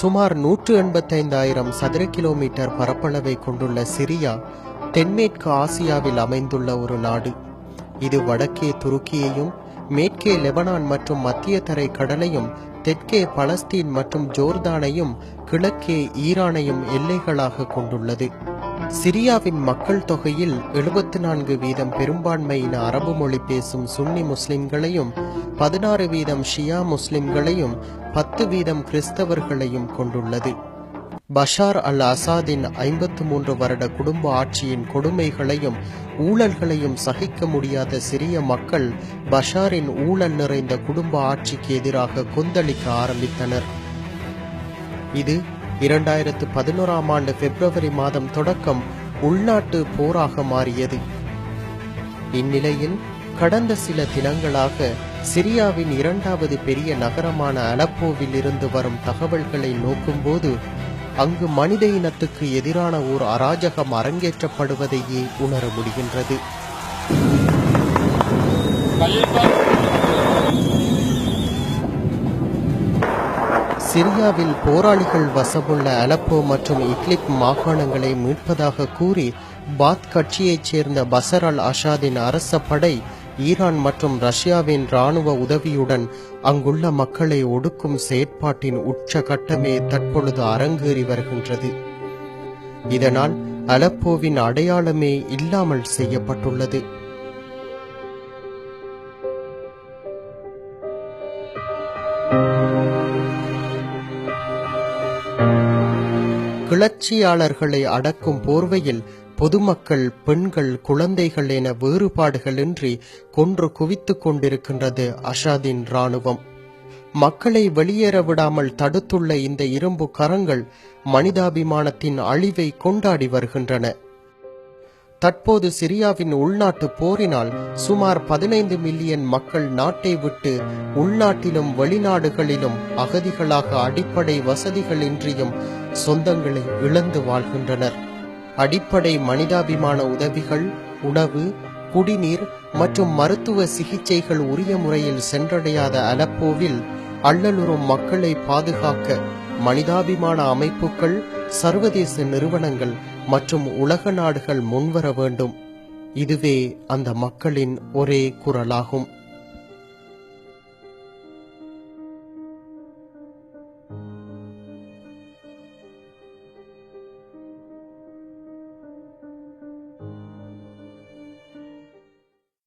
சுமார் 185,000 சதுர கிலோமீட்டர் பரப்பளவை கொண்டுள்ள சிரியா தென்மேற்கு ஆசியாவில் அமைந்துள்ள ஒரு நாடு. இது வடக்கே துருக்கியையும், மேற்கே லெபனான் மற்றும் மத்திய தரை கடலையும், தெற்கே பலஸ்தீன் மற்றும் ஜோர்தானையும், கிழக்கே ஈரானையும் எல்லைகளாக கொண்டுள்ளது. சிரியாவின் மக்கள் தொகையில் 74% பெரும்பான்மையின அரபு மொழி பேசும் சுன்னி முஸ்லிம்களையும், 16% ஷியா முஸ்லிம்களையும், 10% கிறிஸ்தவர்களையும் கொண்டுள்ளது. பஷார் அல் அசாதின் 53 வருட குடும்ப ஆட்சியின் கொடுமைகளையும் ஊழல்களையும் சகிக்க முடியாத சிரிய மக்கள் பஷாரின் ஊழல் நிறைந்த குடும்ப ஆட்சிக்கு எதிராக கொந்தளிக்க ஆரம்பித்தனர். இது 2011ஆம் ஆண்டு பிப்ரவரி மாதம் தொடக்கம் உள்நாட்டு போராக மாறியது. இந்நிலையில் கடந்த சில தினங்களாக சிரியாவின் 2வது பெரிய நகரமான அலப்போவில் இருந்து வரும் தகவல்களை நோக்கும்போது அங்கு மனித இனத்துக்கு எதிரான ஓர் அராஜகம் அரங்கேற்றப்படுவதையே உணர முடிகின்றது. சிரியாவில் போராளிகள் வசமுள்ள அலப்போ மற்றும் இட்லிப் மாகாணங்களை மீட்பதாக கூறி பாத் கட்சியைச் சேர்ந்த பஷர் அல் அசாதின் அரச படை ஈரான் மற்றும் ரஷ்யாவின் இராணுவ உதவியுடன் அங்குள்ள மக்களை ஒடுக்கும் செயற்பாட்டின் உச்சகட்டமே தற்பொழுது அரங்கேறி வருகின்றது. இதனால் அலப்போவின் அடையாளமே இல்லாமல் செய்யப்பட்டுள்ளது. கிளர்ச்சியாளர்களை அடக்கும் போர்வையில் பொதுமக்கள், பெண்கள், குழந்தைகள் என வேறுபாடுகளின்றி கொன்று குவித்துக் கொண்டிருக்கின்றது அசாதின் இராணுவம். மக்களை வெளியேற விடாமல் தடுத்துள்ள இந்த இரும்பு கரங்கள் மனிதாபிமானத்தின் அழிவை கொண்டாடி வருகின்றன. தற்போது சிரியாவின் உள்நாட்டு போரினால் சுமார் 15 மில்லியன் மக்கள் நாட்டை விட்டு உள்நாட்டிலும் வெளிநாடுகளிலும் அகதிகளாக அடிப்படை வசதிகளின்றியும் சொந்தங்களை இழந்து வாழ்கின்றனர். அடிப்படை மனிதாபிமான உதவிகள், உணவு, குடிநீர் மற்றும் மருத்துவ சிகிச்சைகள் உரிய முறையில் சென்றடையாத அலப்போவில் அல்லலுறும் மக்களை பாதுகாக்க மனிதாபிமான அமைப்புகள், சர்வதேச நிறுவனங்கள் மற்றும் உலக நாடுகள் முன்வர வேண்டும். இதுவே அந்த மக்களின் ஒரே குரலாகும்.